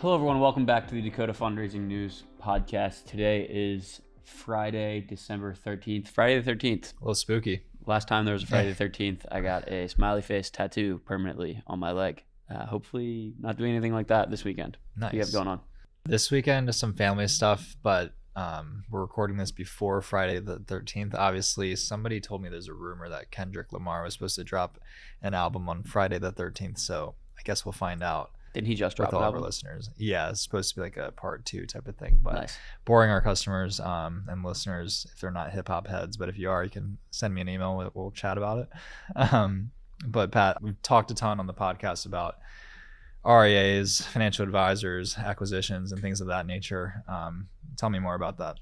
Hello, everyone. Welcome back to the Dakota Fundraising News Podcast. Today is Friday, December 13th. Friday the 13th. A little spooky. Last time there was a Friday the 13th, I got a smiley face tattoo permanently on my leg. Hopefully not doing anything like that this weekend. Nice. What do you have going on? This weekend is some family stuff, but we're recording this before Friday the 13th. Obviously, somebody told me there's a rumor that Kendrick Lamar was supposed to drop an album on Friday the 13th, so I guess we'll find out. Didn't he just drop with all of our listeners? Yeah, it's supposed to be like a part 2 type of thing, but nice. Boring our customers and listeners if they're not hip hop heads. But if you are, you can send me an email. We'll chat about it. But Pat, we've talked a ton on the podcast about RIAs, financial advisors, acquisitions, and things of that nature. Tell me more about that.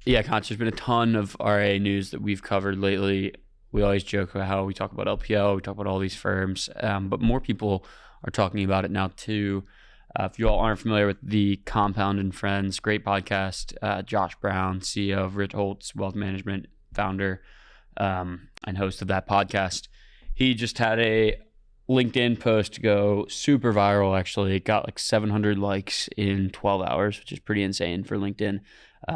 Yeah, Konch, there's been a ton of RIA news that we've covered lately. We always joke about how we talk about LPL, we talk about all these firms, but more people are talking about it now too. If you all aren't familiar with the Compound and Friends, great podcast, Josh Brown, CEO of Richholtz Wealth Management, founder and host of that podcast. He just had a LinkedIn post go super viral, actually. It got like 700 likes in 12 hours, which is pretty insane for LinkedIn.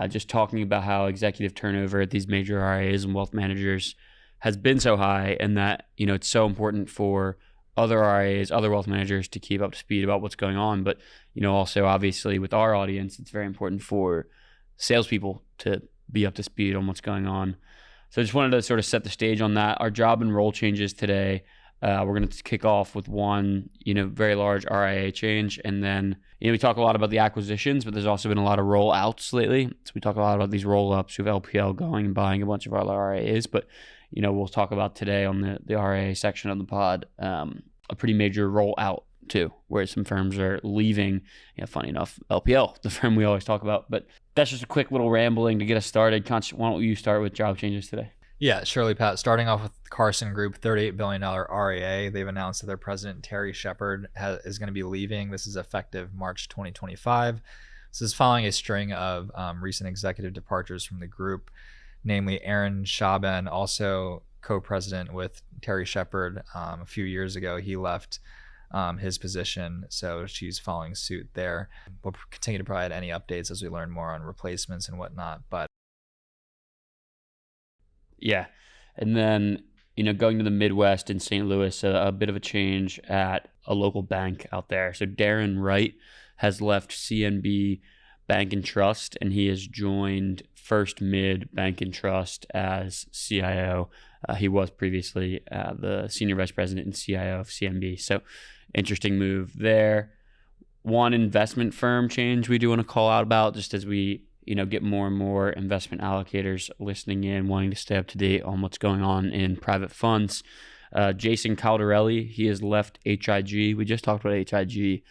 Just talking about how executive turnover at these major RIAs and wealth managers has been so high, and that, you know, it's so important for other RIAs, other wealth managers to keep up to speed about what's going on. But, you know, also obviously with our audience, it's very important for salespeople to be up to speed on what's going on. So I just wanted to sort of set the stage on that. Our job and role changes today. We're going to kick off with one, very large RIA change. And then, we talk a lot about the acquisitions, but there's also been a lot of rollouts lately. So we talk a lot about these roll-ups. We have LPL going and buying a bunch of our RIAs. But, we'll talk about today on the RIA section of the pod, a pretty major rollout too, where some firms are leaving. Funny enough, LPL, the firm we always talk about. But that's just a quick little rambling to get us started. Konch, why don't you start with job changes today? Yeah, surely, Pat. Starting off with Carson Group, $38 billion RIA. They've announced that their president, Terry Shepard, is going to be leaving. This is effective March 2025. This is following a string of recent executive departures from the group, namely Aaron Shaban, also co-president with Terry Shepard. A few years ago, he left his position, so she's following suit there. We'll continue to provide any updates as we learn more on replacements and whatnot, but yeah. And then, going to the Midwest in St. Louis, a bit of a change at a local bank out there. So Darren Wright has left CNB Bank and Trust, and he has joined First Mid Bank and Trust as CIO. He was previously the senior vice president and CIO of CNB. So interesting move there. One investment firm change we do want to call out about, just as we get more and more investment allocators listening in, wanting to stay up to date on what's going on in private funds. Jason Caldarelli, he has left HIG. We just talked about HIG,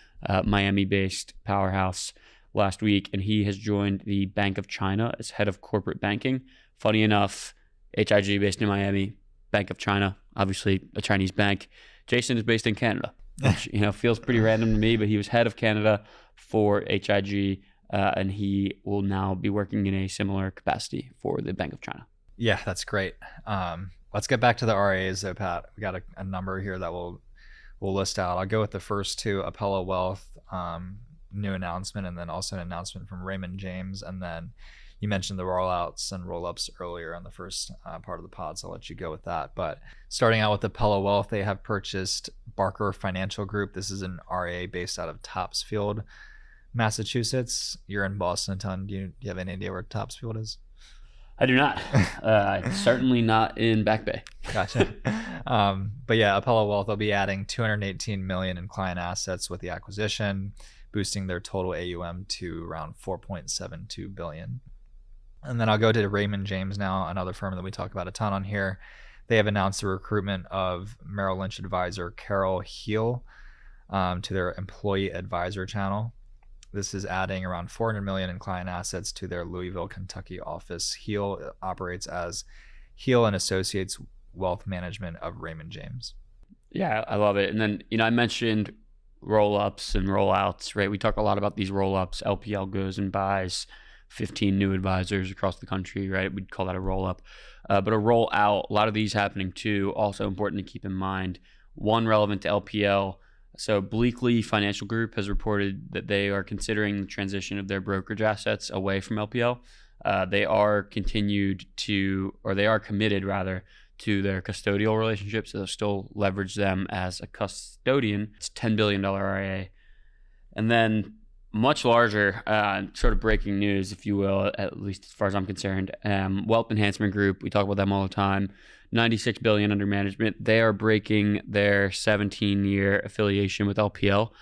Miami-based powerhouse last week, and he has joined the Bank of China as head of corporate banking. Funny enough, HIG based in Miami, Bank of China, obviously a Chinese bank. Jason is based in Canada, which feels pretty random to me, but he was head of Canada for HIG. And he will now be working in a similar capacity for the Bank of China. Yeah, that's great. Let's get back to the RIAs though, Pat. We got a number here that we'll list out. I'll go with the first two, Apello Wealth, new announcement, and then also an announcement from Raymond James. And then you mentioned the rollouts and roll-ups earlier on the first part of the pod, so I'll let you go with that. But starting out with Apello Wealth, they have purchased Barker Financial Group. This is an RIA based out of Topsfield, Massachusetts. You're in Boston a ton. Do you have any idea where Topsfield is? I do not. Certainly not in Back Bay. Gotcha. But yeah, Apello Wealth, they'll be adding $218 million in client assets with the acquisition, boosting their total AUM to around $4.72 billion. And then I'll go to Raymond James now, another firm that we talk about a ton on here. They have announced the recruitment of Merrill Lynch advisor Carol Heel to their employee advisor channel. This is adding around $400 million in client assets to their Louisville, Kentucky office. Heel operates as Heel and Associates Wealth Management of Raymond James. Yeah, I love it. And then, I mentioned roll-ups and roll-outs, right? We talk a lot about these roll-ups. LPL goes and buys 15 new advisors across the country, right? We'd call that a roll-up. But a roll-out, a lot of these happening too, also important to keep in mind. One relevant to LPL, So Bleakley Financial Group has reported that they are considering the transition of their brokerage assets away from LPL. They are committed to their custodial relationship, so they'll still leverage them as a custodian. It's $10 billion RIA. And then much larger, sort of breaking news, if you will, at least as far as I'm concerned, Wealth Enhancement Group, we talk about them all the time, $96 billion under management. They are breaking their 17-year affiliation with LPL.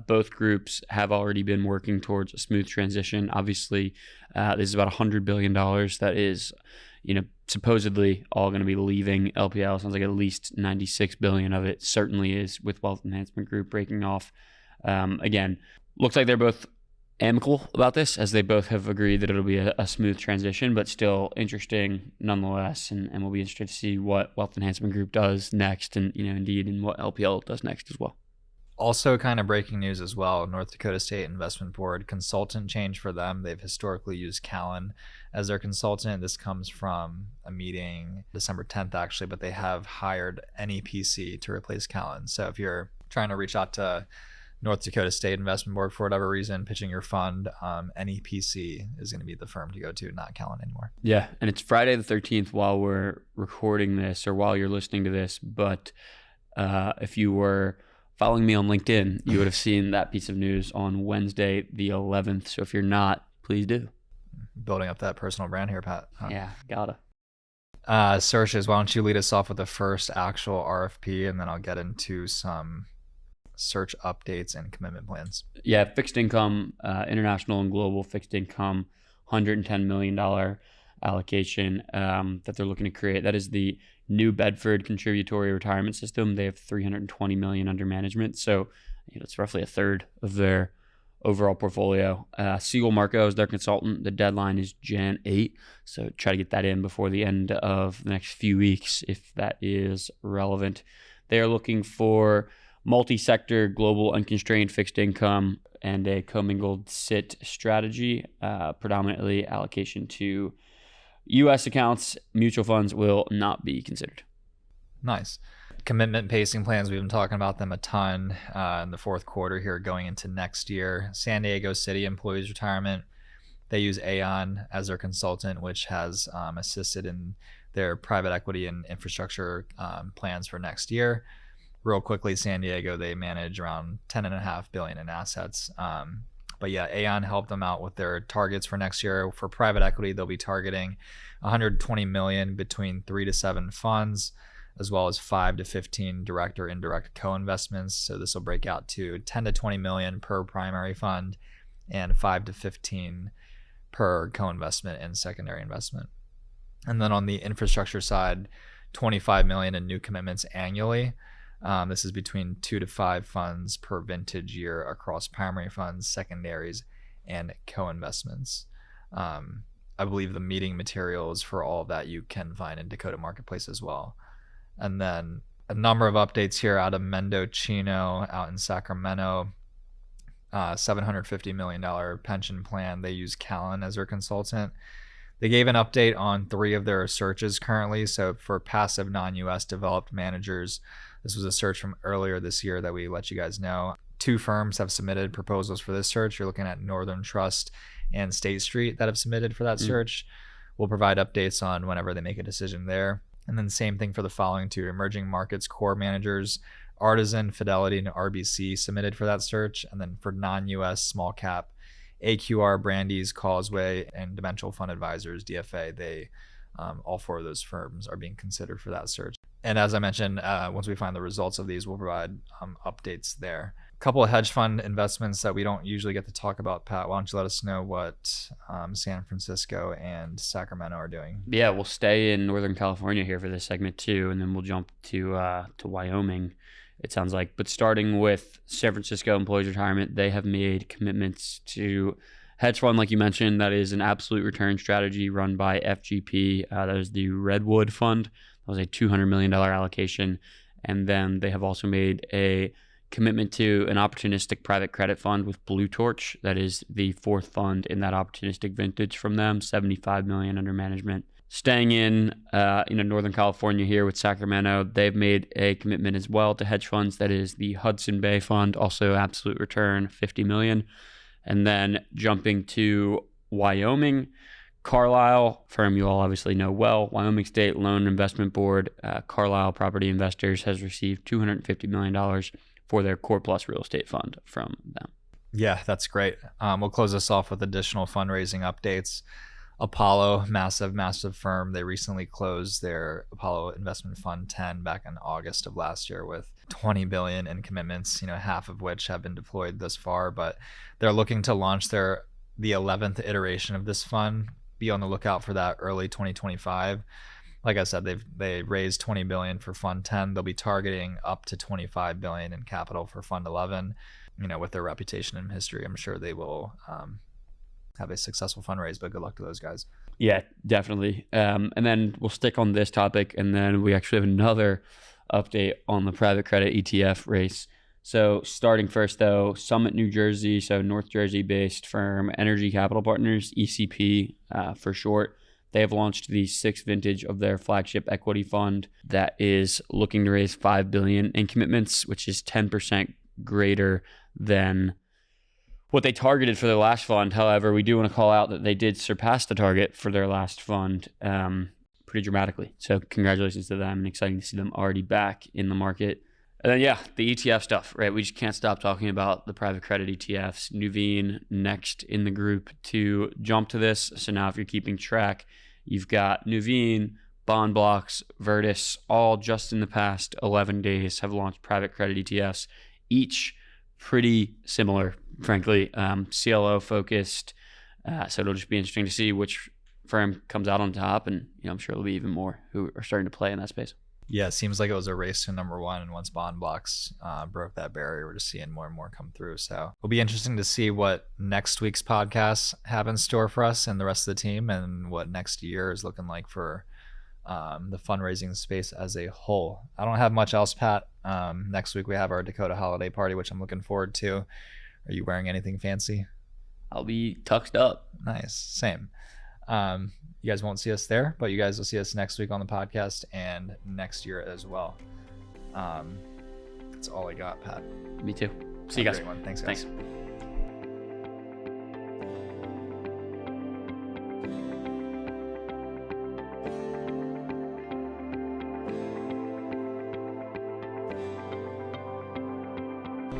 Both groups have already been working towards a smooth transition. Obviously, this is about $100 billion that is, supposedly all going to be leaving LPL. Sounds like at least $96 billion of it certainly is with Wealth Enhancement Group breaking off. Again, looks like they're both amicable about this, as they both have agreed that it'll be a smooth transition, but still interesting nonetheless. And we'll be interested to see what Wealth Enhancement Group does next, and and what LPL does next as well. Also kind of breaking news as well, North Dakota State Investment Board consultant change for them. They've historically used Callan as their consultant. This comes from a meeting December 10th actually, but they have hired NEPC to replace Callan. So if you're trying to reach out to North Dakota State Investment Board for whatever reason, pitching your fund, NEPC is going to be the firm to go to, not Callan anymore. Yeah, and it's Friday the 13th while we're recording this, or while you're listening to this, but if you were following me on LinkedIn, you would have seen that piece of news on Wednesday the 11th. So if you're not, please do. Building up that personal brand here, Pat. Huh? Yeah, gotta. Searches, why don't you lead us off with the first actual RFP, and then I'll get into some search updates and commitment plans. Yeah, fixed income, international and global fixed income, $110 million allocation that they're looking to create. That is the New Bedford Contributory Retirement System. They have $320 million under management, so it's roughly a third of their overall portfolio. Siegel Marco is their consultant. The deadline is Jan 8, so try to get that in before the end of the next few weeks if that is relevant. They are looking for multi-sector, global, unconstrained fixed income, and a commingled SIT strategy, predominantly allocation to U.S. accounts. Mutual funds will not be considered. Nice. Commitment pacing plans, we've been talking about them a ton in the fourth quarter here going into next year. San Diego City Employees Retirement, they use Aon as their consultant, which has assisted in their private equity and infrastructure plans for next year. Real quickly, San Diego, they manage around $10.5 billion in assets. But yeah, Aon helped them out with their targets for next year. For private equity, they'll be targeting $120 million between 3 to 7 funds, as well as 5 to 15 direct or indirect co-investments. So this will break out to 10 to 20 million per primary fund and 5 to 15 per co-investment and secondary investment. And then on the infrastructure side, 25 million in new commitments annually. This is between 2 to 5 funds per vintage year across primary funds, secondaries, and co-investments. I believe the meeting materials for all of that you can find in Dakota Marketplace as well. And then a number of updates here out of Mendocino out in Sacramento. $750 million pension plan. They use Callan as their consultant. They gave an update on 3 of their searches currently. So for passive non-US developed managers, this was a search from earlier this year that we let you guys know. 2 firms have submitted proposals for this search. You're looking at Northern Trust and State Street that have submitted for that search. We'll provide updates on whenever they make a decision there. And then same thing for the following 2 emerging markets core managers. Artisan, Fidelity, and RBC submitted for that search. And then for non-US small cap, AQR, Brandeis, Causeway, and Dimensional Fund Advisors, DFA, they all 4 of those firms are being considered for that search. And as I mentioned, once we find the results of these, we'll provide updates there. A couple of hedge fund investments that we don't usually get to talk about, Pat. Why don't you let us know what San Francisco and Sacramento are doing? Yeah, we'll stay in Northern California here for this segment too, and then we'll jump to Wyoming, it sounds like. But starting with San Francisco Employees Retirement, they have made commitments to hedge fund, like you mentioned, that is an absolute return strategy run by FGP. That is the Redwood Fund. That was a $200 million allocation. And then they have also made a commitment to an opportunistic private credit fund with Blue Torch. That is the 4th fund in that opportunistic vintage from them, $75 million under management. Staying in Northern California here with Sacramento, they've made a commitment as well to hedge funds. That is the Hudson Bay Fund, also absolute return, $50 million. And then jumping to Wyoming, Carlyle, firm you all obviously know well, Wyoming State Loan Investment Board, Carlyle Property Investors has received $250 million for their Core Plus Real Estate Fund from them. Yeah, that's great. We'll close this off with additional fundraising updates. Apollo, massive firm. They recently closed their Apollo Investment Fund 10 back in August of last year with $20 billion in commitments, half of which have been deployed thus far. But they're looking to launch the 11th iteration of this fund. Be on the lookout for that early 2025. Like I said, they raised $20 billion for Fund 10. They'll be targeting up to $25 billion in capital for Fund 11. With their reputation and history, I'm sure they will have a successful fundraise, but good luck to those guys. Yeah, definitely. And then we'll stick on this topic, and then we actually have another update on the private credit ETF race. So starting first, though, Summit, New Jersey, so North Jersey-based firm, Energy Capital Partners, ECP for short. They have launched the 6th vintage of their flagship equity fund that is looking to raise $5 billion in commitments, which is 10% greater than what they targeted for their last fund. However, we do want to call out that they did surpass the target for their last fund pretty dramatically. So congratulations to them, and exciting to see them already back in the market. And then, the ETF stuff, right? We just can't stop talking about the private credit ETFs. Nuveen next in the group to jump to this. So now if you're keeping track, you've got Nuveen, Bond Blocks, Virtus, all just in the past 11 days have launched private credit ETFs, each pretty similar, frankly, CLO focused. So it'll just be interesting to see which firm comes out on top, and I'm sure there'll be even more who are starting to play in that space. Yeah, it seems like it was a race to number one, and once Bond Blocks broke that barrier, we're just seeing more and more come through. So it'll be interesting to see what next week's podcast have in store for us and the rest of the team, and what next year is looking like for the fundraising space as a whole. I don't have much else, Pat. Next week we have our Dakota holiday party, which I'm looking forward to. Are you wearing anything fancy? I'll be tucked up. Nice. Same. You guys won't see us there, but you guys will see us next week on the podcast and next year as well. That's all I got, Pat. Me too. See you guys. Thanks, guys. Thanks.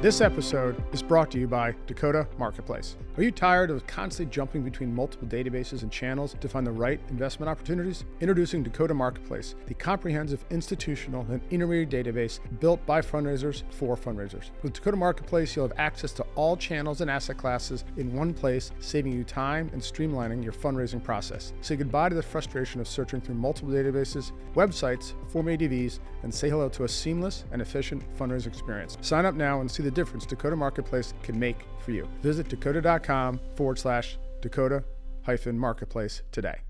This episode is brought to you by Dakota Marketplace. Are you tired of constantly jumping between multiple databases and channels to find the right investment opportunities? Introducing Dakota Marketplace, the comprehensive institutional and intermediary database built by fundraisers for fundraisers. With Dakota Marketplace, you'll have access to all channels and asset classes in one place, saving you time and streamlining your fundraising process. Say goodbye to the frustration of searching through multiple databases, websites, Form ADVs, and say hello to a seamless and efficient fundraising experience. Sign up now and see the difference Dakota Marketplace can make for you. Visit dakota.com/Dakota-Marketplace today.